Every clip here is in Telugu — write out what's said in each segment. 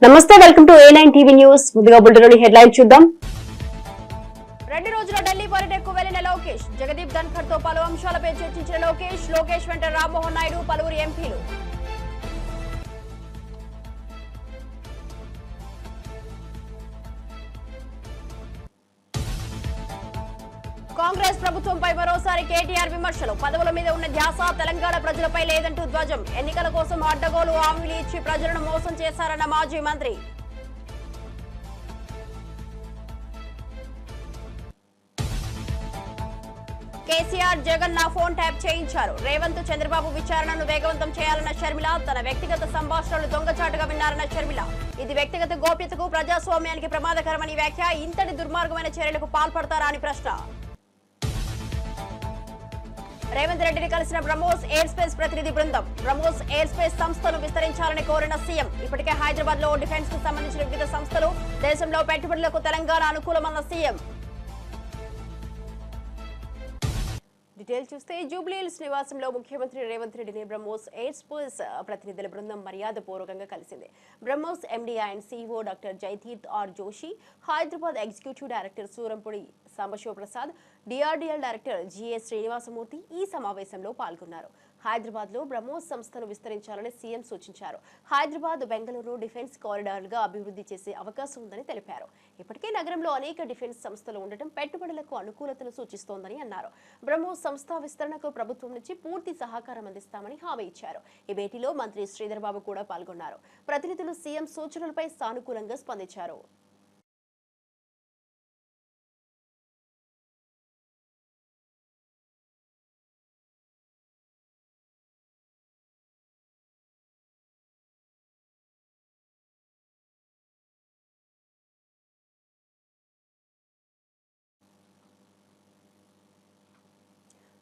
నమస్తే, welcome to A9 TV news. ముందుగా బులెటిన్ హెడ్లైన్ చూద్దాం. 2 రోజుల ఢిల్లీ పర్యటనకు వెళ్లిన లోకేష్, జగదీప్ ధన్ఖర్ తో పలు అంశాలపై చర్చించిన లోకేష్ వెంట రామ్మోహన్ నాయుడు, పలువురు ఎంపీలు. కాంగ్రెస్ ప్రభుత్వంపై మరోసారి కేటీఆర్ విమర్శలు. పదవుల మీద ఉన్న ధ్యాస తెలంగాణ ప్రజలపై లేదంటూ ధ్వజం. ఎన్నికల కోసం అడ్డగోలు హామీలు ఇచ్చి ప్రజలను మోసం చేశారన్న మాజీ మంత్రి. కేసీఆర్, జగన్ నా ఫోన్ ట్యాప్ చేయించారు. రేవంత్, చంద్రబాబు విచారణను వేగవంతం చేయాలన్న షర్మిల. తన వ్యక్తిగత సంభాషణలు దొంగచాటుగా విన్నారన్న షర్మిల. ఇది వ్యక్తిగత గోప్యతకు, ప్రజాస్వామ్యానికి ప్రమాదకరమని వ్యాఖ్య. ఇంతటి దుర్మార్గమైన చర్యలకు పాల్పడతారా అని ప్రశ్న. రేవంత్ రెడ్డిని కలిసిన బ్రహ్మోస్ ఎయిర్ స్పేస్ ప్రతినిధి బృందం. బ్రహ్మోస్ ఎయిర్ స్పేస్ సంస్థను విస్తరించాలని కోరిన సీఎం. ఇప్పటికే హైదరాబాద్ లో డిఫెన్స్ కు సంబంధించిన వివిధ సంస్థలు, దేశంలో పెట్టుబడులకు తెలంగాణ అనుకూలమన్న సీఎం. డీటెయిల్ చూస్తే, జూబ్లీహిల్స్ నివాసంలో ముఖ్యమంత్రి రేవంత్ రెడ్డిని బ్రహ్మోస్ ఎయిర్ స్పేస్ ప్రతినిధుల బృందం మర్యాదపూర్వకంగా కలిసింది. BrahMos MD and CEO doctor Jaiteerth R Joshi, Hyderabad executive director Surampudi Sambasivaprasad, DRDL director GS Srinivasamurthy ఈ సమావేశంలో పాల్గొన్నారు. హైదరాబాద్ లో బ్రహ్మోస్ సంస్థను విస్తరించాలని సీఎం సూచించారు. హైదరాబాద్, బెంగళూరు డిఫెన్స్ కారిడార్లుగా అభివృద్ధి చేసే అవకాశం ఉందని తెలిపారు. ఇప్పటికే నగరంలో అనేక డిఫెన్స్ సంస్థలు ఉండటం పెట్టుబడులకు అనుకూలతను సూచిస్తోందని అన్నారు. బ్రహ్మోస్ సంస్థ విస్తరణకు ప్రభుత్వం నుంచి పూర్తి సహకారం అందిస్తామని హామీ ఇచ్చారు. ఈ భేటీలో మంత్రి శ్రీధర్ బాబు కూడా పాల్గొన్నారు. ప్రతినిధులు సీఎం సూచనలపై సానుకూలంగా స్పందించారు.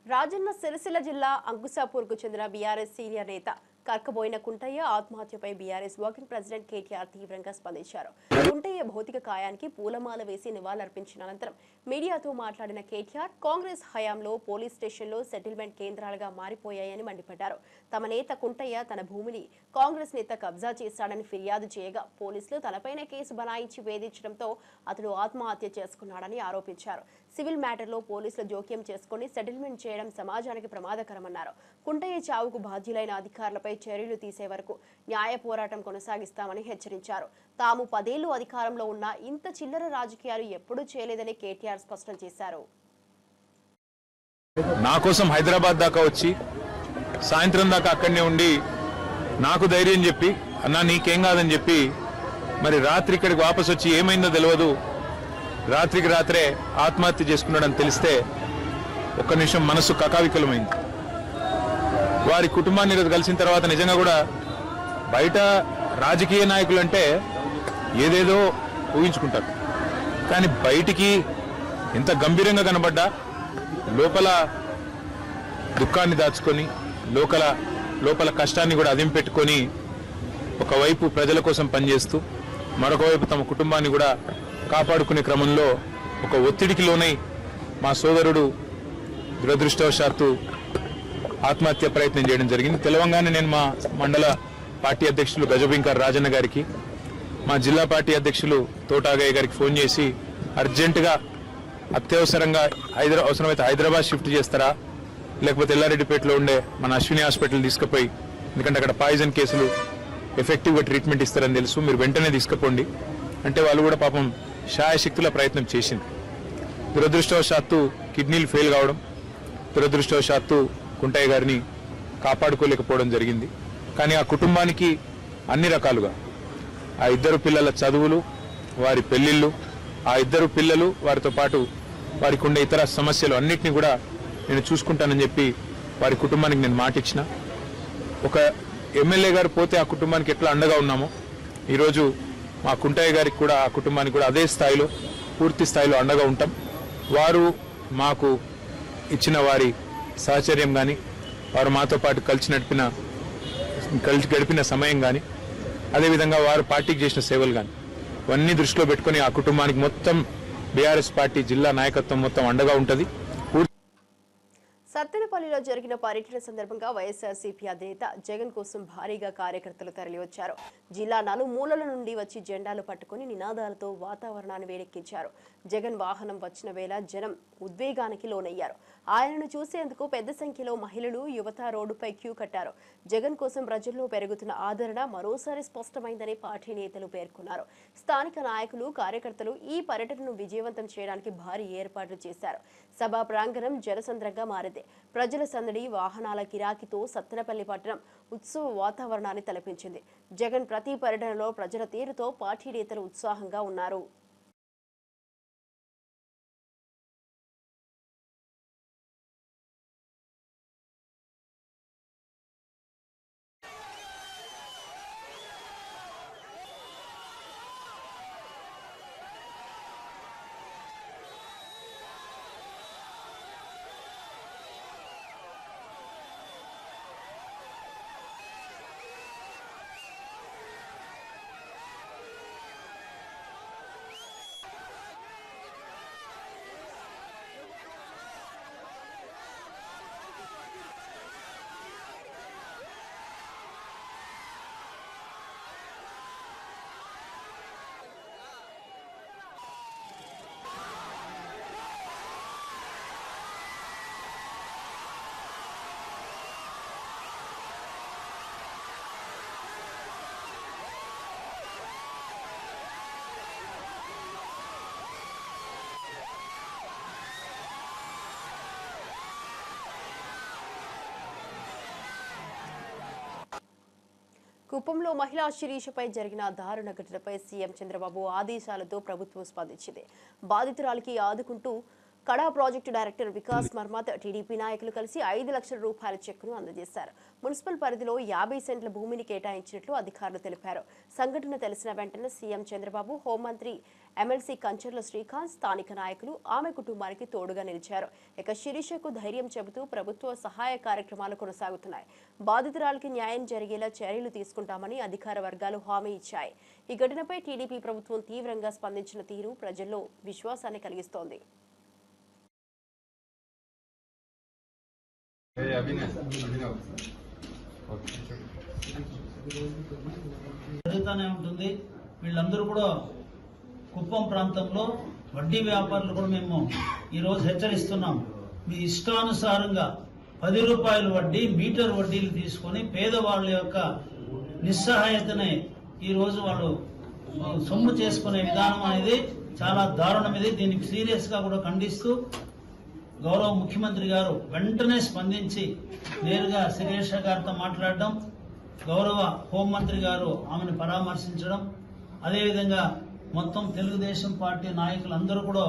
రాజన్న సిరిసిల్ల జిల్లా అంకుశాపూర్కు చెందిన బీఆర్ఎస్ సీనియర్ నేత కర్కబోయిన కుంటయ్య ఆత్మహత్యపై బీఆర్ఎస్ వర్కింగ్ ప్రెసిడెంట్ కేటీఆర్ తీవ్రంగా స్పందించారు. కుంటయ్య భౌతిక కాయానికి పూలమాల వేసి నివాళులర్పించిన అనంతరం మీడియాతో మాట్లాడిన కేటీఆర్, కాంగ్రెస్ హయాంలో పోలీస్ స్టేషన్లో సెటిల్మెంట్ కేంద్రాలుగా మారిపోయాయని మండిపడ్డారు. తమ నేత కుంటయ్య తన భూమిని కాంగ్రెస్ నేత కబ్జా చేశాడని ఫిర్యాదు చేయగా పోలీసులు తనపైన కేసు బనాయించి వేధించడంతో అతడు ఆత్మహత్య చేసుకున్నాడని ఆరోపించారు. సివిల్ మ్యాటర్లో పోలీసులు జోక్యం చేసుకుని సెటిల్మెంట్ చేయడం సమాజానికి ప్రమాదకరమన్నారు. కుంటయ్య చావుకు బాధ్యులైన అధికారులపై చర్యలు తీసే వరకు న్యాయ పోరాటం కొనసాగిస్తామని హెచ్చరించారు. తాము 10 ఏళ్లు అధికారంలో ఉన్న ఇంత చిల్లర రాజకీయాలు ఎప్పుడూ చేయలేదని కేటీఆర్ స్పష్టం చేశారు. నా కోసం హైదరాబాద్ దాకా వచ్చి సాయంత్రం దాకా అక్కడనే ఉండి నాకు ధైర్యం చెప్పి, అన్నా నీకేం కాదని చెప్పి, మరి రాత్రి ఇక్కడికి వాపసు వచ్చి ఏమైందో తెలియదు, రాత్రికి రాత్రే ఆత్మహత్య చేసుకున్నాడని తెలిస్తే ఒక్క నిమిషం మనసు కకావికలమైంది. వారి కుటుంబాన్ని కలిసిన తర్వాత నిజంగా కూడా బయట రాజకీయ నాయకులు అంటే ఏదేదో ఊహించుకుంటారు, కానీ బయటికి ఎంత గంభీరంగా కనబడ్డా లోపల దుఃఖాన్ని దాచుకొని లోపల కష్టాన్ని కూడా అదిం పెట్టుకొని ఒకవైపు ప్రజల కోసం పనిచేస్తూ మరొక వైపు తమ కుటుంబాన్ని కూడా కాపాడుకునే క్రమంలో ఒక ఒత్తిడికి లోనై మా సోదరుడు దురదృష్టవశాత్తు ఆత్మహత్య ప్రయత్నం చేయడం జరిగింది. తెలవంగానే నేను మా మండల పార్టీ అధ్యక్షులు గజబింకర్ రాజన్న గారికి, మా జిల్లా పార్టీ అధ్యక్షులు తోటాగయ్య గారికి ఫోన్ చేసి అర్జెంటుగా అత్యవసరంగా అవసరమైతే హైదరాబాద్ షిఫ్ట్ చేస్తారా, లేకపోతే ఎల్లారెడ్డిపేటలో ఉండే మన అశ్విని హాస్పిటల్ తీసుకుపోయి, ఎందుకంటే అక్కడ పాయిజన్ కేసులు ఎఫెక్టివ్గా ట్రీట్మెంట్ ఇస్తారని తెలుసు, మీరు వెంటనే తీసుకుపోండి అంటే వాళ్ళు కూడా పాపం శాయశక్తుల ప్రయత్నం చేసింది. దురదృష్టవశాత్తు కిడ్నీలు ఫెయిల్ కావడం, దురదృష్టవశాత్తు కుంటయ్య గారిని కాపాడుకోలేకపోవడం జరిగింది. కానీ ఆ కుటుంబానికి అన్ని రకాలుగా ఆ 2 పిల్లల చదువులు, వారి పెళ్లిళ్ళు, ఆ 2 పిల్లలు, వారితో పాటు వారికి ఉండే ఇతర సమస్యలు అన్నింటినీ కూడా నేను చూసుకుంటానని చెప్పి వారి కుటుంబానికి నేను మాట ఇచ్చిన. ఒక ఎమ్మెల్యే గారు పోతే ఆ కుటుంబానికి ఎట్లా అండగా ఉన్నామో ఈరోజు మా కుంటయ్య గారికి కూడా, ఆ కుటుంబానికి కూడా అదే స్థాయిలో, పూర్తి స్థాయిలో అండగా ఉంటాం. వారు మాకు ఇచ్చిన వారి సహచర్యం కానీ, వారు మాతో పాటు కలిసి గడిపిన సమయం కానీ, అదేవిధంగా వారు పార్టీకి చేసిన సేవలు కానీ ఇవన్నీ దృష్టిలో పెట్టుకుని ఆ కుటుంబానికి మొత్తం బీఆర్ఎస్ పార్టీ జిల్లా నాయకత్వం మొత్తం అండగా ఉంటుంది. సత్తెనపల్లిలో జరిగిన పర్యటన సందర్భంగా వైఎస్ఆర్సీపీ అధినేత జగన్ కోసం భారీగా కార్యకర్తలు తరలివచ్చారు. జిల్లా నలుమూలల నుండి వచ్చి జెండాలు పట్టుకుని నినాదాలతో వాతావరణాన్ని వేడెక్కించారు. జగన్ వాహనం వచ్చిన వేళ జనం ఉద్వేగానికి లోనయ్యారు. ఆయనను చూసేందుకు పెద్ద సంఖ్యలో మహిళలు, యువత రోడ్డుపై క్యూ కట్టారు. జగన్ కోసం ప్రజల్లో పెరుగుతున్న ఆదరణ మరోసారి స్పష్టమైందని పార్టీ నేతలు పేర్కొన్నారు. స్థానిక నాయకులు, కార్యకర్తలు ఈ పర్యటనను విజయవంతం చేయడానికి భారీ ఏర్పాట్లు చేశారు. సభా ప్రాంగణం జనసంద్రంగా మారింది. ప్రజల సందడి, వాహనాల కిరాకితో సత్తెనపల్లి పట్టణం ఉత్సవ వాతావరణాన్ని తలపించింది. జగన్ ప్రతి పర్యటనలో ప్రజల తీరుతో పార్టీ నేతలు ఉత్సాహంగా ఉన్నారు. కుప్పంలో మహిళా శిరీషపై జరిగిన దారుణ ఘటనపై సీఎం చంద్రబాబు ఆదేశాలతో ప్రభుత్వం స్పందించింది. బాధితురాలికి ఆదుకుంటూ కడా ప్రాజెక్టు డైరెక్టర్ వికాస్ మర్మాత్, టీడీపీ నాయకులు కలిసి 5 లక్షల రూపాయల చెక్కును అందజేశారు. మున్సిపల్ పరిధిలో 50 సెంట్ల భూమిని కేటాయించినట్లు అధికారులు తెలిపారు. సంఘటన తెలిసిన వెంటనే సీఎం చంద్రబాబు, హోంమంత్రి ఎమ్మెల్సీ కంచర్ల శ్రీకాంత్, స్థానిక నాయకులు ఆమె కుటుంబానికి తోడుగా నిలిచారు. ఇక శిరీషకు ధైర్యం చెబుతూ ప్రభుత్వ సహాయ కార్యక్రమాలు కొనసాగుతున్నాయి. బాధితురాలికి న్యాయం జరిగేలా చర్యలు తీసుకుంటామని అధికార వర్గాలు హామీ ఇచ్చాయి. ఈ ఘటనపై టీడీపీ ప్రభుత్వం తీవ్రంగా స్పందించిన తీరు ప్రజల్లో విశ్వాసాన్ని కలిగిస్తోంది. జరుగుతూనే ఉంటుంది. వీళ్ళందరూ కూడా కుప్పం ప్రాంతంలో వడ్డీ వ్యాపారులు కూడా మేము ఈరోజు హెచ్చరిస్తున్నాం. మీ ఇష్టానుసారంగా 10 రూపాయల వడ్డీ, మీటర్ వడ్డీలు తీసుకొని పేదవాళ్ళ యొక్క నిస్సహాయతనే ఈరోజు వాళ్ళు సొమ్ము చేసుకునే విధానం అనేది చాలా దారుణం. ఇది దీనికి సీరియస్ గా కూడా ఖండిస్తూ గౌరవ ముఖ్యమంత్రి గారు వెంటనే స్పందించి నేరుగా శిరీష గారితో మాట్లాడడం, గౌరవ హోంమంత్రి గారు ఆమెను పరామర్శించడం, అదేవిధంగా మొత్తం తెలుగుదేశం పార్టీ నాయకులందరూ కూడా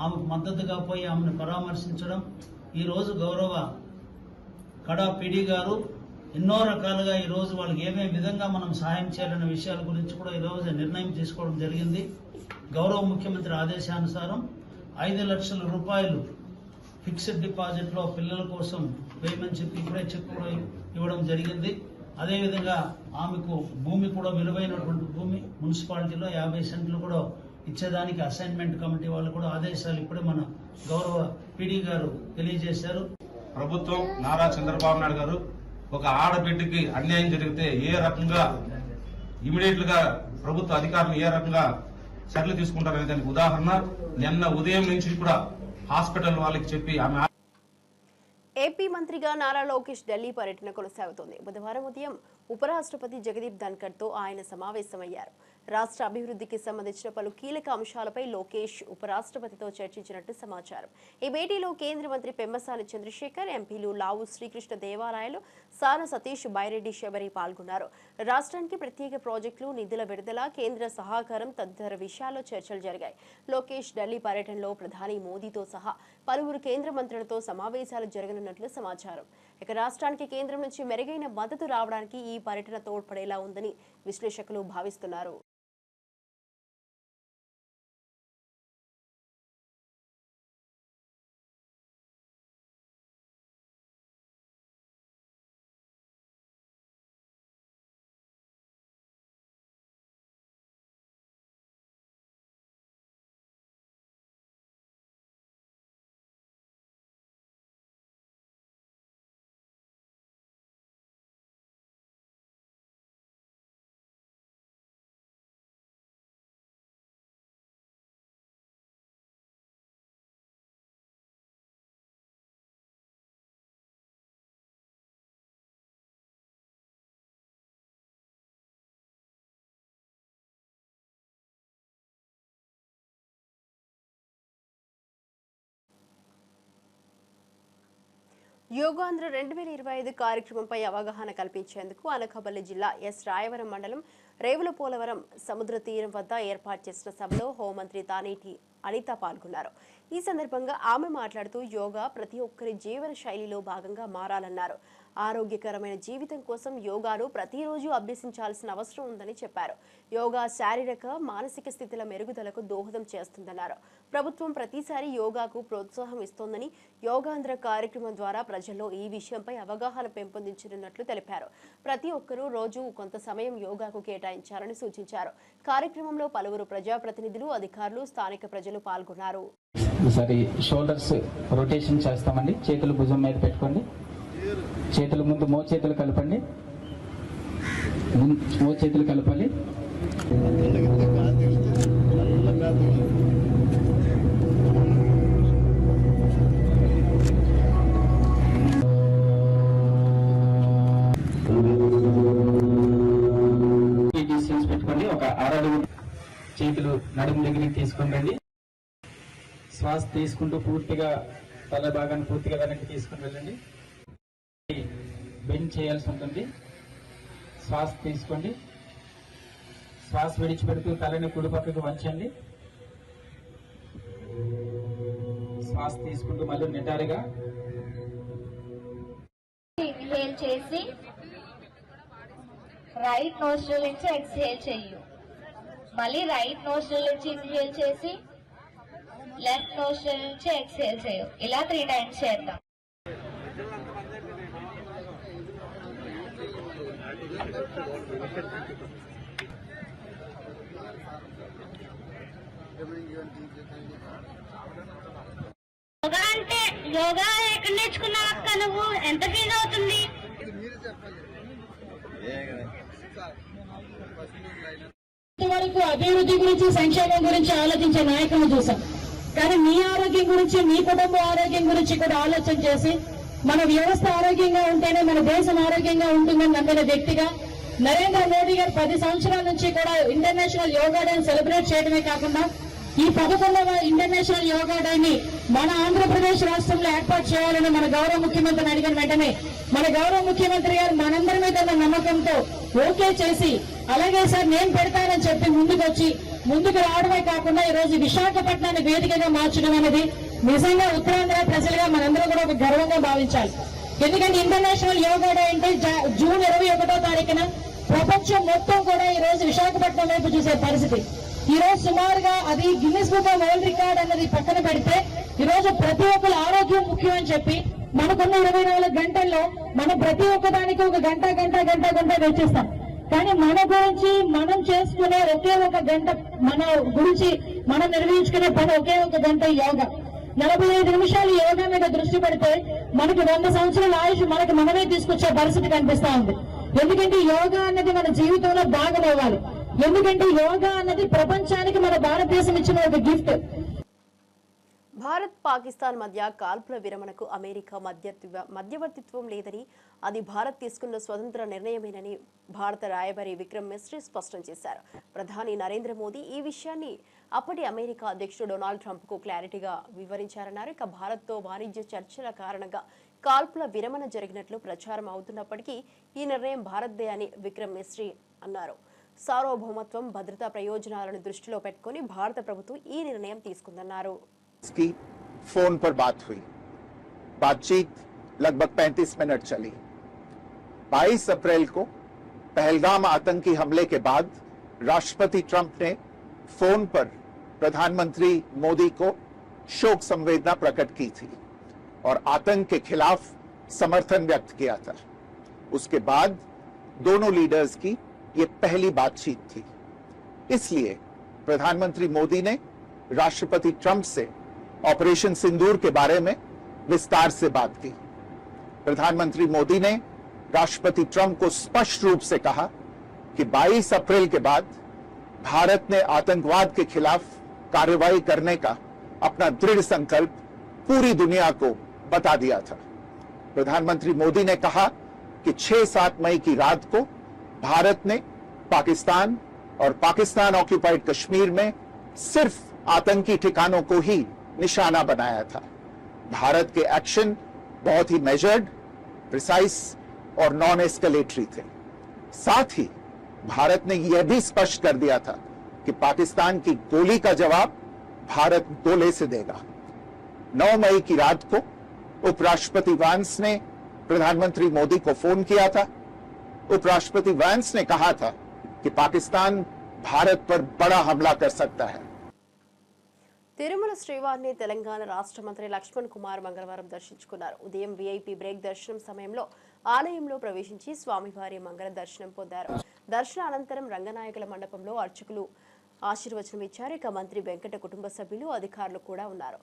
ఆమెకు మద్దతుగా పోయి ఆమెను పరామర్శించడం, ఈరోజు గౌరవ కడా పీడీ గారు ఎన్నో రకాలుగా ఈరోజు వాళ్ళకి ఏమేమి విధంగా మనం సహాయం చేయాలనే విషయాల గురించి కూడా ఈరోజు నిర్ణయం తీసుకోవడం జరిగింది. గౌరవ ముఖ్యమంత్రి ఆదేశానుసారం 5 లక్షల రూపాయలు ఫిక్స్డ్ డిపాజిట్ లో పిల్లల కోసం వేయమని చెప్పి ఇప్పుడే చెక్ కూడా ఇవ్వడం జరిగింది. అదేవిధంగా ఆమెకు భూమి కూడా విలువైనటువంటి భూమి మున్సిపాలిటీలో 50 సెంట్లు కూడా ఇచ్చేదానికి అసైన్మెంట్ కమిటీ వాళ్ళు కూడా ఆదేశాలు ఇప్పుడే మన గౌరవ పీడీ గారు తెలియజేశారు. ప్రభుత్వం నారా చంద్రబాబు నాయుడు గారు ఒక ఆడబిడ్డకి అన్యాయం జరిగితే ఏ రకంగా ఇమీడియట్ గా ప్రభుత్వ అధికారులు ఏ రకంగా చర్యలు తీసుకుంటారనే దానికి ఉదాహరణ నిన్న ఉదయం నుంచి కూడా హాస్పిటల్ వాళ్ళకి చెప్పి ఆమె. ఏపీ మంత్రిగా నారా లోకేష్ ఢిల్లీ పర్యటన కొనసాగుతోంది. బుధవారం ఉదయం ఉపరాష్ట్రపతి జగదీప్ ధన్కర్ తో ఆయన సమావేశమయ్యారు. రాష్ట్ర అభివృద్ధికి సంబంధించిన పలు కీలక అంశాలపై లోకేష్ ఉపరాష్ట్రపతితో చర్చించినట్టు సమాచారం. ఈ భేటీలో కేంద్ర మంత్రి పెమ్మసాని చంద్రశేఖర్, ఎంపీలు లావు శ్రీకృష్ణ దేవాలయాలు, సాన సతీష్, బైరెడ్డి శబరి పాల్గొన్నారు. రాష్ట్రానికి ప్రత్యేక ప్రాజెక్టులు, నిధుల విడుదల, కేంద్ర సహకారం తదితర విషయాల్లో చర్చలు జరిగాయి. లోకేష్ ఢిల్లీ పర్యటనలో ప్రధాని మోదీతో సహా పలువురు కేంద్ర మంత్రులతో సమావేశాలు జరగనున్నట్లు సమాచారం. ఇక రాష్ట్రానికి కేంద్రం నుంచి మెరుగైన మద్దతు రావడానికి ఈ పర్యటన తోడ్పడేలా ఉందని విశ్లేషకులు భావిస్తున్నారు. యోగాంధ్ర 2025 కార్యక్రమంపై అవగాహన కల్పించేందుకు అనకాపల్లి జిల్లా ఎస్ రాయవరం మండలం రేవుల పోలవరం సముద్ర తీరం వద్ద ఏర్పాటు చేసిన సభలో హోంమంత్రి తానేటి అనిత పాల్గొన్నారు. ఈ సందర్భంగా ఆమె మాట్లాడుతూ యోగా ప్రతి ఒక్కరి జీవన శైలిలో భాగంగా మారాలన్నారు. ఆరోగ్యకరమైన జీవితం కోసం యోగాను ప్రతిరోజు అభ్యసించాల్సిన అవసరం ఉందని చెప్పారు. యోగా శారీరక మానసిక స్థితుల మెరుగుదలకు దోహదం చేస్తుందన్నారు. ప్రభుత్వం ప్రతిసారి యోగాకు ప్రోత్సాహం ఇస్తోందని యోగాంధ్ర కార్యక్రమం ద్వారా ప్రజల్లో ఈ విషయంపై అవగాహన పెంపొందించనున్నట్లు తెలిపారు. ప్రతి ఒక్కరూ రోజు కొంత సమయం యోగాకు కేటాయించాలని సూచించారు. కార్యక్రమంలో పలువురు ప్రజాప్రతినిధులు, అధికారులు, స్థానిక ప్రజలు పాల్గొన్నారు. ఈసారి షోల్డర్స్ రొటేషన్ చేస్తామండి. చేతులు భుజం మీద పెట్టుకోండి. చేతులు ముందు మోచేతులు కలపండి. మోచేతులు కలపాలి. డిస్టెన్స్ పెట్టుకోండి. ఒక 6 అడుగులు చేతులు నడుము దగ్గరికి తీసుకొని రండి. శ్వాస తీసుకుంటూ పూర్తిగా తల భాగాన్ని పూర్తిగా వెనక్కి తీసుకుని వెళ్ళండి. బెండ్ చేయాల్సి ఉంటుంది. శ్వాస తీసుకోండి. శ్వాస విడిచిపెడుతూ తలని కుడి పక్కకు వంచండి. శ్వాస తీసుకుంటూ మళ్ళీ నిటారుగా ఇన్హేల్ చేసి రైట్ నోస్ట్రిల్ నుంచి ఎక్స్హేల్ చెయ్యు. మళ్ళీ రైట్ నోస్ట్రిల్ నుంచి ఇన్హేల్ చేసి లెఫ్ట్ నోస్ట్రిల్ నుంచి ఎక్స్హేల్ చేయు. ఇలా 3 టైమ్స్ చేద్దాం. యోగా అంటే యోగా ఎక్కడ నేర్చుకున్నావు అక్క? నువ్వు ఎంత ఫీజు అవుతుంది? వరకు అభివృద్ధి గురించి, సంక్షేమం గురించి ఆలోచించే నాయకులను చూసాం. కానీ మీ ఆరోగ్యం గురించి, మీ కుటుంబ ఆరోగ్యం గురించి కూడా ఆలోచన చేసి మన వ్యవస్థ ఆరోగ్యంగా ఉంటేనే మన దేశం ఆరోగ్యంగా ఉంటుందని నమ్మిన వ్యక్తిగా నరేంద్ర మోడీ గారు 10 సంవత్సరాల నుంచి కూడా ఇంటర్నేషనల్ యోగా డేని సెలబ్రేట్ చేయడమే కాకుండా ఈ 11వ ఇంటర్నేషనల్ యోగా డేని మన ఆంధ్రప్రదేశ్ రాష్ట్రంలో ఏర్పాటు చేయాలని మన గౌరవ ముఖ్యమంత్రిని అడిగిన వెంటనే మన గౌరవ ముఖ్యమంత్రి గారు మనందరి మీద ఉన్న నమ్మకంతో ఓకే చేసి, అలాగే సార్ నేను పెడతానని చెప్పి ముందుకు రావడమే కాకుండా ఈ రోజు విశాఖపట్నాన్ని వేదికగా మార్చడం అనేది నిజంగా ఉత్తరాంధ్ర ప్రజలుగా మనందరూ కూడా ఒక గర్వంగా భావించాలి. ఎందుకంటే ఇంటర్నేషనల్ యోగా డే అంటే జూన్ 21వ తారీఖున ప్రపంచం మొత్తం కూడా ఈ రోజు విశాఖపట్నం వైపు చూసే పరిస్థితి. ఈ రోజు సుమారుగా అది Guinness book of world record అన్నది పక్కన పెడితే ఈ రోజు ప్రతి ఒక్కరి ఆరోగ్యం ముఖ్యం అని చెప్పి మనకున్న 24 గంటల్లో మనం ప్రతి ఒక్కదానికి ఒక గంట వెచ్చిస్తాం. కానీ మన గురించి మనం చేసుకునే ఒకే ఒక గంట, మన గురించి మనం నిర్వహించుకునే పని ఒకే ఒక గంట యోగా. 45 నిమిషాలు యోగా మీద దృష్టి పెడితే మనకి 100 సంవత్సరాల ఆయుష్ మనమే తీసుకొచ్చే పరిస్థితి కనిపిస్తా ఉంది. ఎందుకంటే యోగా అన్నది మన జీవితంలో భాగం అవ్వాలి. ఎందుకంటే యోగా అన్నది ప్రపంచానికి మన భారతదేశం ఇచ్చిన ఒక గిఫ్ట్. భారత్ పాకిస్తాన్ మధ్య కాల్పుల విరమణకు అమెరికా మధ్యవర్తిత్వం లేదని, అది భారత్ తీసుకున్న స్వతంత్ర నిర్ణయమేనని భారత రాయబారి విక్రమ్ మిస్రీ స్పష్టం చేశారు. ప్రధాని నరేంద్ర మోదీ ఈ విషయాన్ని అప్పటి అమెరికా అధ్యక్షుడు డొనాల్డ్ ట్రంప్కు క్లారిటీగా వివరించారన్నారు. ఇక భారత్తో వాణిజ్య చర్చల కారణంగా కాల్పుల విరమణ జరిగినట్లు ప్రచారం అవుతున్నప్పటికీ ఈ నిర్ణయం భారత్దే అని విక్రమ్ మిస్రీ అన్నారు. సార్వభౌమత్వం, భద్రతా ప్రయోజనాలను దృష్టిలో పెట్టుకుని భారత ప్రభుత్వం ఈ నిర్ణయం తీసుకుందన్నారు. की फोन पर बात हुई. बातचीत लगभग 35 मिनट चली. 22 अप्रैल को पहलगाम आतंकी हमले के बाद राष्ट्रपति ट्रंप ने फोन पर प्रधानमंत्री मोदी को शोक संवेदना प्रकट की थी और आतंक के खिलाफ समर्थन व्यक्त किया था. उसके बाद दोनों लीडर्स की ये पहली बातचीत थी. इसलिए प्रधानमंत्री मोदी ने राष्ट्रपति ट्रंप से ऑपरेशन सिंदूर के बारे में विस्तार से बात की. प्रधानमंत्री मोदी ने राष्ट्रपति ट्रंप को स्पष्ट रूप से कहा कि 22 अप्रैल के बाद भारत ने आतंकवाद के खिलाफ कार्रवाई करने का अपना दृढ़ संकल्प पूरी दुनिया को बता दिया था. प्रधानमंत्री मोदी ने कहा कि 6-7 मई की रात को भारत ने पाकिस्तान और पाकिस्तान ऑक्यूपाइड कश्मीर में सिर्फ आतंकी ठिकानों को ही निशाना बनाया था. भारत के एक्शन बहुत ही मेजर्ड, प्रिसाइस और नॉन एस्केलेटरी थे। साथ ही भारत ने यह भी स्पष्ट कर दिया था कि पाकिस्तान की गोली का जवाब भारत गोले से देगा। 9 मई की रात को उपराष्ट्रपति वैंस ने प्रधानमंत्री मोदी को फोन किया था। उपराष्ट्रपति वैंस ने कहा था कि पाकिस्तान भारत पर बड़ा हमला कर सकता है। తిరుమల శ్రీవారిని తెలంగాణ రాష్ట్ర మంత్రి లక్ష్మణ్ కుమార్ మంగళవారం దర్శించుకున్నారు. ఉదయం వీఐపీ బ్రేక్ దర్శనం సమయంలో ఆలయంలో ప్రవేశించి స్వామివారి మంగళ దర్శనం పొందారు. దర్శన అనంతరం రంగనాయకుల మండపంలో అర్చకులు ఆశీర్వచనం ఇచ్చారు. ఇక మంత్రి వెంకట కుటుంబ సభ్యులు, అధికారులు కూడా ఉన్నారు.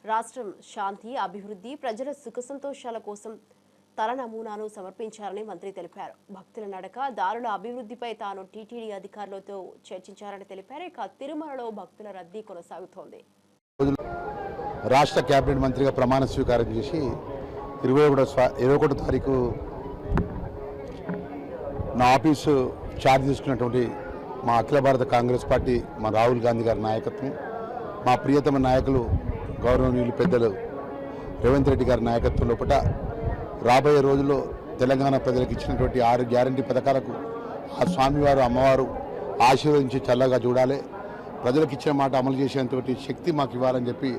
రాష్ట్రం శాంతి, అభివృద్ధి, ప్రజల సుఖ సంతోషాల కోసం తల నమూనాను సమర్పించారని మంత్రి తెలిపారు. భక్తుల నడక, దారుల అభివృద్ధిపై తాను టీటీడీ అధికారులతో చర్చించారని తెలిపారు. ఇక తిరుమలలో భక్తుల రద్దీ కొనసాగుతోంది. రాష్ట్ర కేబినెట్ మంత్రిగా ప్రమాణ స్వీకారం చేసి 21 తారీఖు నా ఆఫీసు ఛార్జ్ తీసుకున్నటువంటి మా అఖిల భారత కాంగ్రెస్ పార్టీ, మా రాహుల్ గాంధీ గారి నాయకత్వం, మా ప్రియతమ నాయకులు గౌరవనీయులు పెద్దలు రేవంత్ రెడ్డి గారి నాయకత్వం లోపల రాబోయే రోజుల్లో తెలంగాణ ప్రజలకు ఇచ్చినటువంటి 6 గ్యారంటీ పథకాలకు ఆ స్వామివారు అమ్మవారు ఆశీర్వదించి చల్లగా చూడాలి, ప్రజలకు ఇచ్చిన మాట అమలు చేసేంతటి శక్తి మాకు ఇవ్వాలని చెప్పి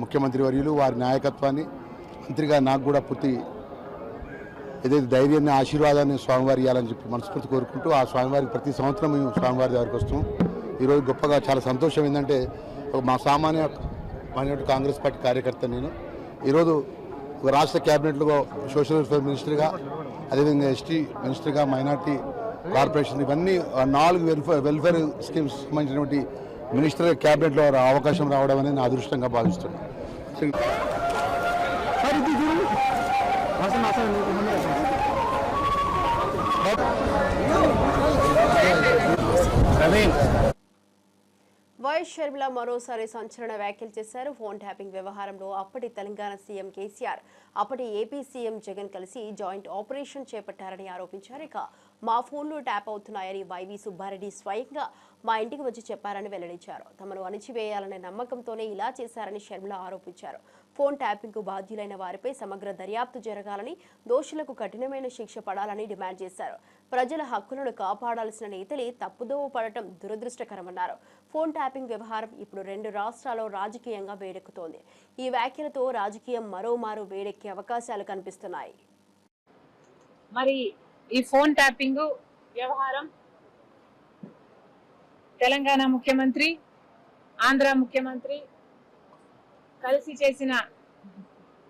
ముఖ్యమంత్రి వర్యులు వారి నాయకత్వాన్ని, మంత్రిగా నాకు కూడా పూర్తి ఏదైతే ధైర్యాన్ని, ఆశీర్వాదాన్ని స్వామివారి ఇవ్వాలని చెప్పి మనస్ఫూర్తి కోరుకుంటూ ఆ స్వామివారికి ప్రతి సంవత్సరం మేము స్వామివారి దగ్గరికి వస్తాం. ఈరోజు గొప్పగా చాలా సంతోషం ఏంటంటే మా సామాన్య కాంగ్రెస్ పార్టీ కార్యకర్త నేను ఈరోజు రాష్ట్ర క్యాబినెట్లో సోషల్ వెల్ఫేర్ మినిస్టర్గా, అదేవిధంగా ఎస్టీ మినిస్టర్గా, మైనార్టీ కార్పొరేషన్, ఇవన్నీ 4 వెల్ఫేర్ స్కీమ్స్ సంబంధించినటువంటి మినిస్టర్ క్యాబినెట్లో అవకాశం రావడం అనేది నా అదృష్టంగా భావిస్తున్నాను. వైఎస్ షర్మిల మరోసారి సంచలన వ్యాఖ్యలు చేశారు. ఫోన్ ట్యాపింగ్ వ్యవహారంలో అప్పటి తెలంగాణ సీఎం కేసీఆర్, అప్పటి ఏపీ సీఎం జగన్ కలిసి జాయింట్ ఆపరేషన్ చేపట్టారని ఆరోపించారు. ఇక మా ఫోన్లు ట్యాప్ అవుతున్నాయని వైవి సుబ్బారెడ్డి స్వయంగా మా ఇంటికి వచ్చి చెప్పారని వెల్లడించారు. తమను అణిచివేయాలనే నమ్మకంతోనే ఇలా చేశారని షర్మిల ఆరోపించారు. ఫోన్ ట్యాపింగ్కు బాధ్యులైన వారిపై సమగ్ర దర్యాప్తు జరగాలని, దోషులకు కఠినమైన శిక్ష పడాలని డిమాండ్ చేశారు. ప్రజల హక్కులను కాపాడాల్సిన నేతలే తప్పుదోవ పడటం దురదృష్టకరమన్నారు. ఫోన్ ట్యాపింగ్ వ్యవహారం ఇప్పుడు 2 రాష్ట్రాల్లో రాజకీయంగా వేడెక్కుతోంది. ఈ వ్యాఖ్యలతో రాజకీయం మరోమారు వేడెక్కే అవకాశాలు కనిపిస్తున్నాయి. మరి ఈ ఫోన్ ట్యాపింగ్ వ్యవహారం తెలంగాణ ముఖ్యమంత్రి, ఆంధ్ర ముఖ్యమంత్రి కలిసి చేసిన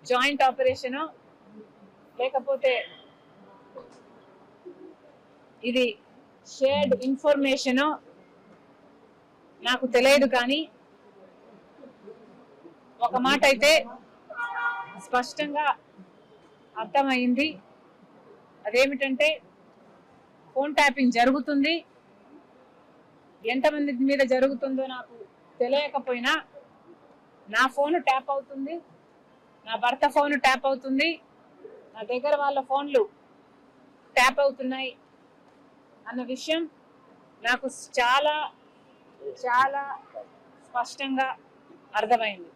జాయింట్ ఆపరేషన్ లేకపోతే ఇది షేర్డ్ ఇన్ఫర్మేషన్ నాకు తెలియదు, కానీ ఒక మాట అయితే స్పష్టంగా అర్థమైంది. అదేమిటంటే ఫోన్ ట్యాపింగ్ జరుగుతుంది. ఎంతమంది మీద జరుగుతుందో నాకు తెలియకపోయినా నా ఫోన్ ట్యాప్ అవుతుంది, నా భర్త ఫోన్ ట్యాప్ అవుతుంది, నా దగ్గర వాళ్ళ ఫోన్లు ట్యాప్ అవుతున్నాయి అన్న విషయం నాకు చాలా చాలా స్పష్టంగా అర్థమైంది.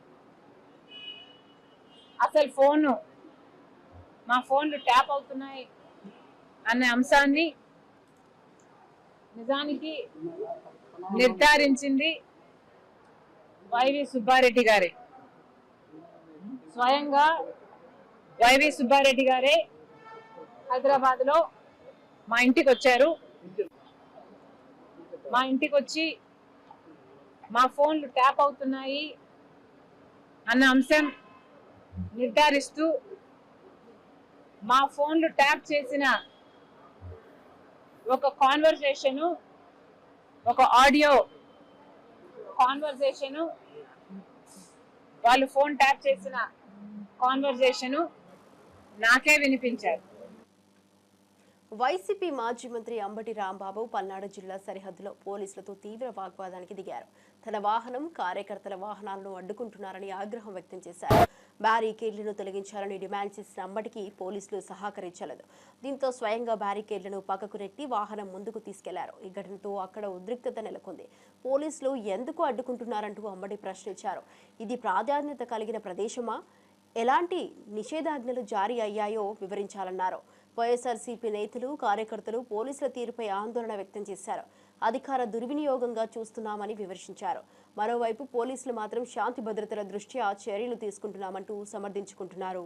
అసలు మా ఫోన్లు ట్యాప్ అవుతున్నాయి అనే అంశాన్ని నిజానికి నిర్ధారించింది వైవి సుబ్బారెడ్డి గారే. స్వయంగా వైవి సుబ్బారెడ్డి గారే హైదరాబాద్ లో మా ఇంటికి వచ్చారు. మా ఇంటికి వచ్చి మా ఫోన్లు ట్యాప్ అవుతున్నాయి అన్న అంశం నిర్ధారిస్తూ మా ఫోన్లు ట్యాప్ చేసిన ఒక కాన్వర్సేషన్, ఒక ఆడియో కాన్వర్సేషన్, వాళ్ళు ఫోన్ ట్యాప్ చేసిన కాన్వర్సేషన్ నాకే వినిపించారు. వైసీపీ మాజీ మంత్రి అంబటి రాంబాబు పల్నాడు జిల్లా సరిహద్దులో పోలీసులతో తీవ్ర వాగ్వాదానికి దిగారు. తన వాహనం, కార్యకర్తల వాహనాలను అడ్డుకుంటున్నారని ఆగ్రహం వ్యక్తం చేశారు. బ్యారికేడ్లను తొలగించాలని డిమాండ్ చేసిన అంబటికి పోలీసులు సహకరించలేదు. దీంతో స్వయంగా బ్యారికేడ్లను పక్కకు నెట్టి వాహనం ముందుకు తీసుకెళ్లారు. ఈ ఘటనతో అక్కడ ఉద్రిక్తత నెలకొంది. పోలీసులు ఎందుకు అడ్డుకుంటున్నారంటూ అంబటి ప్రశ్నించారు. ఇది ప్రాధాన్యత కలిగిన ప్రదేశమా? ఎలాంటి నిషేధాజ్ఞలు జారీ అయ్యాయో వివరించాలన్నారు. వైఎస్ఆర్సీపీ నేతలు, కార్యకర్తలు పోలీసుల తీరుపై ఆందోళన వ్యక్తం చేశారు. అధికార దుర్వినియోగంగా చూస్తున్నామని విమర్శించారు. మరోవైపు పోలీసులు మాత్రం శాంతి భద్రతల దృష్ట్యా చర్యలు తీసుకుంటున్నామంటూ సమర్థించుకుంటున్నారు.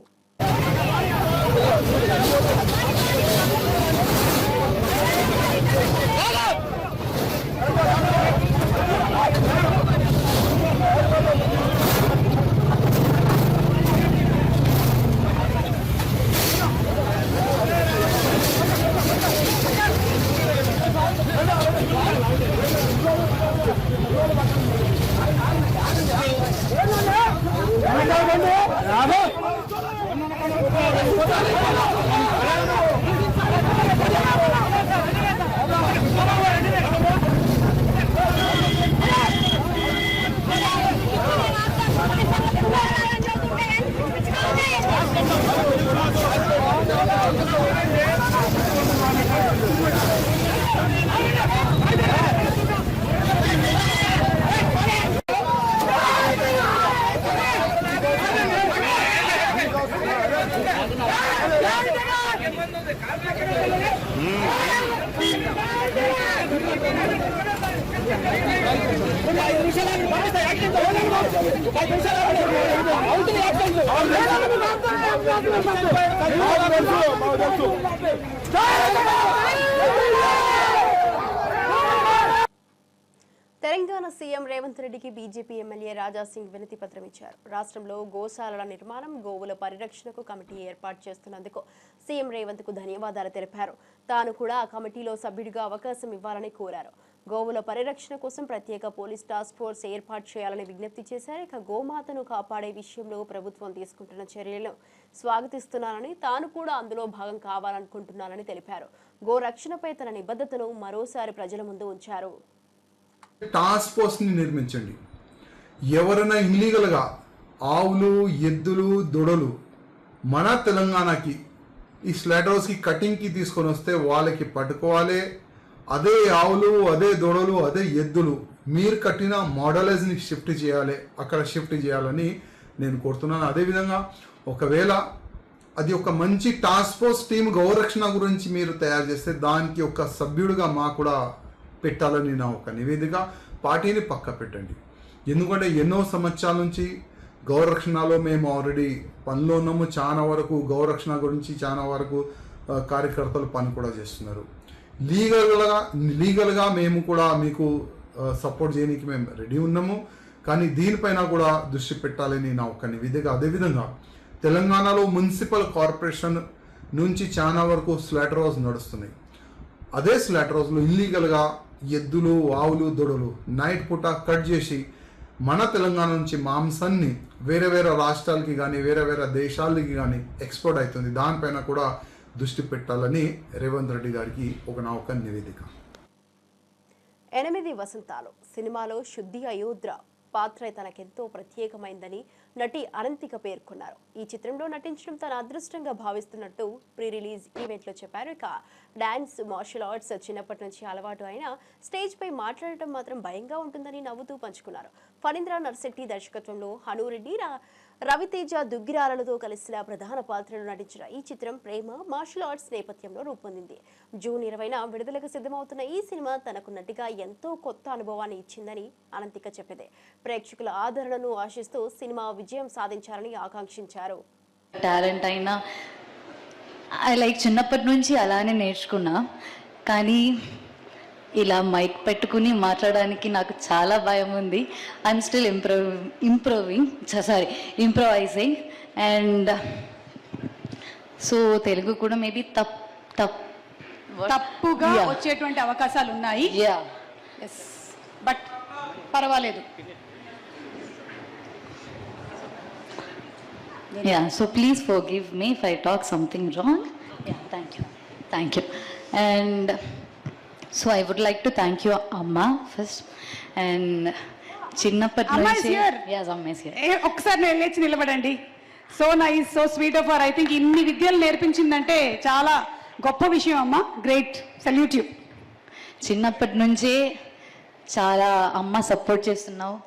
తెలంగాణ సీఎం రేవంత్ రెడ్డికి బీజేపీ ఎమ్మెల్యే రాజాసింగ్ వినతి పత్రం ఇచ్చారు. రాష్ట్రంలో గోశాలల నిర్మాణం, గోవుల పరిరక్షణకు కమిటీ ఏర్పాటు చేస్తున్నందుకు సీఎం రేవంత్ కు ధన్యవాదాలు తెలిపారు. తాను కూడా ఆ కమిటీలో సభ్యుడిగా అవకాశం ఇవ్వాలని కోరారు. గోవుల పరిరక్షణ కోసం ప్రత్యేక పోలీస్ టాస్క్ ఫోర్స్ ఏర్పాటు చేయాలని విజ్ఞప్తి చేశారు. ఇక గోమాతను కాపాడే విషయంలో ప్రభుత్వం తీసుకుంటున్న చర్యలను స్వాగతిస్తున్నానని, తాను కూడా అందులో భాగం కావాలనుకుంటున్నానని తెలిపారు. గో రక్షణపై తన నిబద్ధతను మరోసారి ప్రజల ముందు ఉంచారు. టాస్క్ ఫోర్స్ని నిర్మించండి. ఎవరైనా ఇల్లీగల్గా ఆవులు, ఎద్దులు, దొడలు మన తెలంగాణకి ఈ స్లాటర్ హౌస్కి కటింగ్కి తీసుకొని వస్తే వాళ్ళకి పట్టుకోవాలి. అదే ఆవులు, అదే దొడలు, అదే ఎద్దులు మీరు కట్టిన మోడలైజ్ని షిఫ్ట్ చేయాలి, అక్కడ షిఫ్ట్ చేయాలని నేను కోరుతున్నాను. అదేవిధంగా ఒకవేళ అది ఒక మంచి టాస్క్ ఫోర్స్ టీం గౌరక్షణ గురించి మీరు తయారు చేస్తే దానికి ఒక సభ్యుడిగా మా కూడా పెట్టాలని నా ఒక నివేదిక. పార్టీని పక్క పెట్టండి. ఎందుకంటే ఎన్నో సంవత్సరాల నుంచి గౌరక్షణలో మేము ఆల్రెడీ పనిలో ఉన్నాము. చాలా వరకు గౌరక్షణ గురించి చాలా వరకు కార్యకర్తలు పని కూడా చేస్తున్నారు. లీగల్గా మేము కూడా మీకు సపోర్ట్ చేయడానికి మేము రెడీ ఉన్నాము. కానీ దీనిపైన కూడా దృష్టి పెట్టాలని నా ఒక నివేదిక. అదేవిధంగా తెలంగాణలో మున్సిపల్ కార్పొరేషన్ నుంచి చాలా వరకు స్లాటర్ హౌస్ నడుస్తున్నాయి. అదే స్లాటర్ హౌస్లో ఇల్లీగల్గా ఎద్దులు, ఆవులు, దొడలు నైట్ పూట కట్ చేసి మన తెలంగాణ నుంచి మాంసాన్ని వేరే వేరే రాష్ట్రాలకి కానీ వేరే వేరే దేశాలకి కానీ ఎక్స్పోర్ట్ అవుతుంది. దానిపైన కూడా దృష్టి పెట్టాలని రేవంత్ రెడ్డి గారికి నా ఒక నివేదిక. 8 వసంతాలు సినిమాలో శుద్ధి అయోధ్య పాత్ర తనకెంతో ప్రత్యేకమైందని నటి అనంతిక పేర్కొన్నారు. ఈ చిత్రంలో నటించడం తన అదృష్టంగా భావిస్తున్నట్టు ప్రీ రిలీజ్ ఈవెంట్లో చెప్పారు. ఇక డాన్స్, మార్షల్ ఆర్ట్స్ చిన్నప్పటి నుంచి అలవాటు అయినా స్టేజ్ పై మాట్లాడటం మాత్రం భయంగా ఉంటుందని నవ్వుతూ పంచుకున్నారు. ఫణీంద్ర నర్శెట్టి దర్శకత్వంలో హనురెడ్డి, రవితేజ దుగ్గిరాలతో కలిసిన ప్రధాన పాత్రలు నటించిన ఈ చిత్రం ప్రేమ, మార్షల్ ఆర్ట్స్ నేపథ్యంలో రూపొందింది. జూన్ 20న విడుదలకు సిద్ధమవుతున్న ఈ సినిమా తనకు నటిగా ఎంతో కొత్త అనుభవాన్ని ఇచ్చిందని అనంతిక చెప్పింది. ప్రేక్షకుల ఆదరణను ఆశిస్తూ సినిమా విజయం సాధించాలని ఆకాంక్షించారు. టాలెంట్ అయినా చిన్నప్పటి నుంచి అలానే నేర్చుకున్నా. కానీ ఇలా మైక్ పెట్టుకుని మాట్లాడడానికి నాకు చాలా భయం ఉంది. I'm still improvising and so Telugu కూడా మేబీ తప్పుగా వచ్చేటువంటి అవకాశాలు ఉన్నాయి. బట్ పర్వాలేదు. Yeah, so please forgive me if I talk something wrong. Yeah, thank you. And so I would like to thank you, Amma, first. And చిన్నప్పటి నుంచి ఒకసారి లేచి నిలబడండి. So nice, so sweet of her. I think ఇన్ని విద్యలు నేర్పించిందంటే చాలా గొప్ప విషయం అమ్మ. Great, salute you. చిన్నప్పటి నుంచే చాలా అమ్మ సపోర్ట్ చేస్తున్నావు.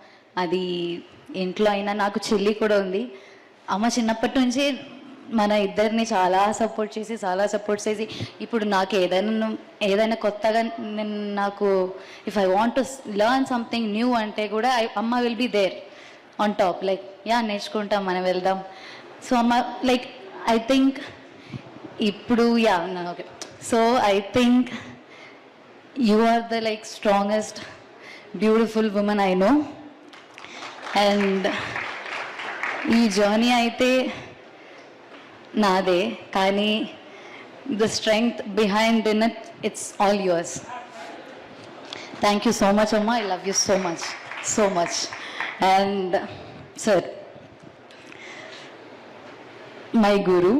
అది ఇంట్లో అయినా, నాకు చెల్లి కూడా ఉంది. అమ్మ చిన్నప్పటి నుంచి మన ఇద్దరిని చాలా సపోర్ట్ చేసి ఇప్పుడు నాకు ఏదైనా కొత్తగా నాకు if I want to learn something new అంటే కూడా అమ్మ will be there on top, like నేర్చుకుంటాం, మనం వెళ్దాం. సో అమ్మ లైక్ ఐ థింక్ ఇప్పుడు okay, so I think you are the like strongest beautiful women I know. And ఈ జర్నీ అయితే నాదే, కానీ the strength behind in it, it's all yours. Thank you so much అమ్మ, I love you so much, so much. And sir, my Guru,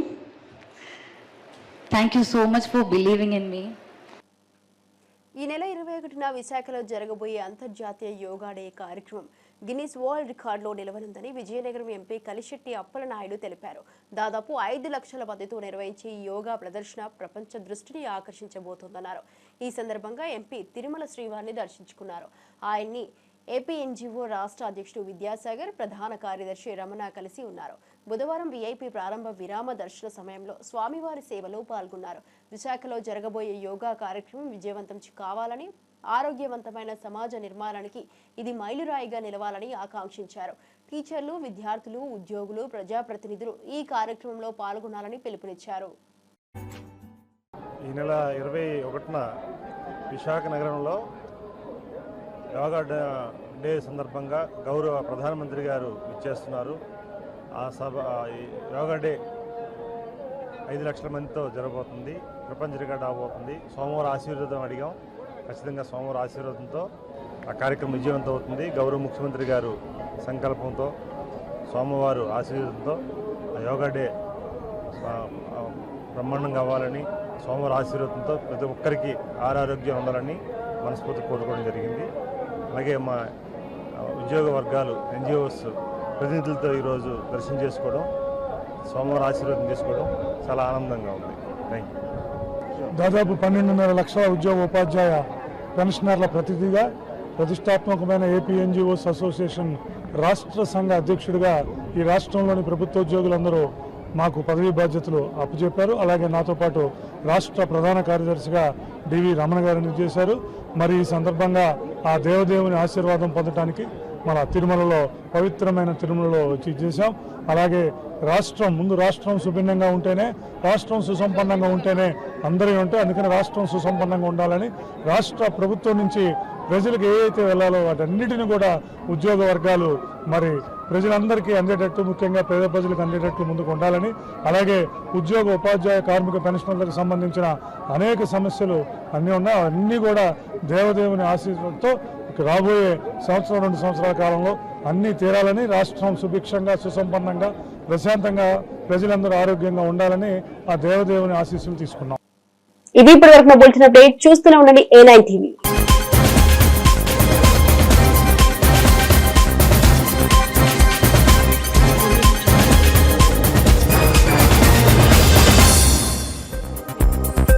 thank you so much for believing in me. ఈ నెల 21న విశాఖలో జరగబోయే అంతర్జాతీయ యోగా డే కార్యక్రమం గిన్నిస్ వరల్డ్ రికార్డులో నిలవనుందని విజయనగరం ఎంపీ కలిశెట్టి అప్పలనాయుడు తెలిపారు. దాదాపు 5 లక్షల మందితో నిర్వహించే ఈ యోగా ప్రదర్శన ప్రపంచ దృష్టిని ఆకర్షించబోతోందన్నారు. ఈ సందర్భంగా ఎంపీ తిరుమల శ్రీవారిని దర్శించుకున్నారు. ఆయన్ని ఏపీ ఎన్జీఓ రాష్ట్ర అధ్యక్షుడు విద్యాసాగర్, ప్రధాన కార్యదర్శి రమణ కలిసి ఉన్నారు. బుధవారం వీఐపీ ప్రారంభ విరామ దర్శన సమయంలో స్వామివారి సేవలో పాల్గొన్నారు. విశాఖలో జరగబోయే యోగా కార్యక్రమం విజయవంతం కావాలని, ఆరోగ్యవంతమైన సమాజ నిర్మాణానికి ఇది మైలురాయిగా నిలవాలని ఆకాంక్షించారు. టీచర్లు, విద్యార్థులు, ఉద్యోగులు, ప్రజాప్రతినిధులు ఈ కార్యక్రమంలో పాల్గొనాలని పిలుపునిచ్చారు. ఈ నెల 21న విశాఖ నగరంలో యోగా డే సందర్భంగా గౌరవ ప్రధానమంత్రి గారు ఇచ్చేస్తున్నారు. ఈ యోగా డే 5 లక్షల మందితో జరగబోతుంది, ప్రపంచ రికార్డు అవబోతుంది. సోమవారం ఆశీర్వాదం అడిగాం, ఖచ్చితంగా సోమవారం ఆశీర్వాదంతో ఆ కార్యక్రమం విజయవంతం అవుతుంది. గౌరవ ముఖ్యమంత్రి గారు సంకల్పంతో, సోమవారు ఆశీర్వాదంతో యోగా డే బ్రహ్మాండంగా అవ్వాలని, సోమవారం ఆశీర్వాదంతో ప్రతి ఒక్కరికి ఆరోగ్యం ఉండాలని మనస్ఫూర్తి కోరుకోవడం జరిగింది. అలాగే మా ఉద్యోగ వర్గాలు, ఎన్జిఓస్ ప్రతినిధులతో ఈరోజు దర్శనం చేసుకోవడం, సోమవారం ఆశీర్వాదం చేసుకోవడం చాలా ఆనందంగా ఉంది. Thank you. దాదాపు 12.5 లక్షల ఉద్యోగ ఉపాధ్యాయ పెన్షనర్ల ప్రతినిధిగా ప్రతిష్టాత్మకమైన ఏపీ ఎన్జిఓస్ అసోసియేషన్ రాష్ట్ర సంఘ అధ్యక్షుడిగా ఈ రాష్ట్రంలోని ప్రభుత్వోద్యోగులందరూ మాకు పదవీ బాధ్యతలు అప్పచెప్పారు. అలాగే నాతో పాటు రాష్ట్ర ప్రధాన కార్యదర్శిగా డివి రమణ గారిని చేశారు. మరి ఈ సందర్భంగా ఆ దేవదేవుని ఆశీర్వాదం పొందడానికి మన తిరుమలలో, పవిత్రమైన తిరుమలలో వచ్చి చేశాం. అలాగే రాష్ట్రం సుభిన్నంగా ఉంటేనే, రాష్ట్రం సుసంపన్నంగా ఉంటేనే అందరూ ఉంటాయి. అందుకని రాష్ట్రం సుసంపన్నంగా ఉండాలని రాష్ట్ర ప్రభుత్వం నుంచి ప్రజలకు ఏవైతే వెళ్ళాలో వాటన్నిటిని కూడా ఉద్యోగ వర్గాలు మరి ప్రజలందరికీ అందేటట్టు, ముఖ్యంగా పేద ప్రజలకు అందేటట్టు ముందుకు ఉండాలని, అలాగే ఉద్యోగ ఉపాధ్యాయ కార్మిక పెన్షనర్లకు సంబంధించిన అనేక సమస్యలు అన్నీ ఉన్నాయి. అవన్నీ కూడా దేవదేవుని ఆశీర్వాదంతో రాబోయే 1-2 సంవత్సరాల కాలంలో అన్నీ తీరాలని, రాష్ట్రం సుభిక్షంగా, సుసంపన్నంగా, ప్రశాంతంగా, ప్రజలందరూ ఆరోగ్యంగా ఉండాలని ఆ దేవదేవుని ఆశీస్సులు తీసుకున్నాం. ఇది ఇప్పటివరకు బులెటిన్ అప్డేట్. చూస్తూనే ఉండండి A9 TV.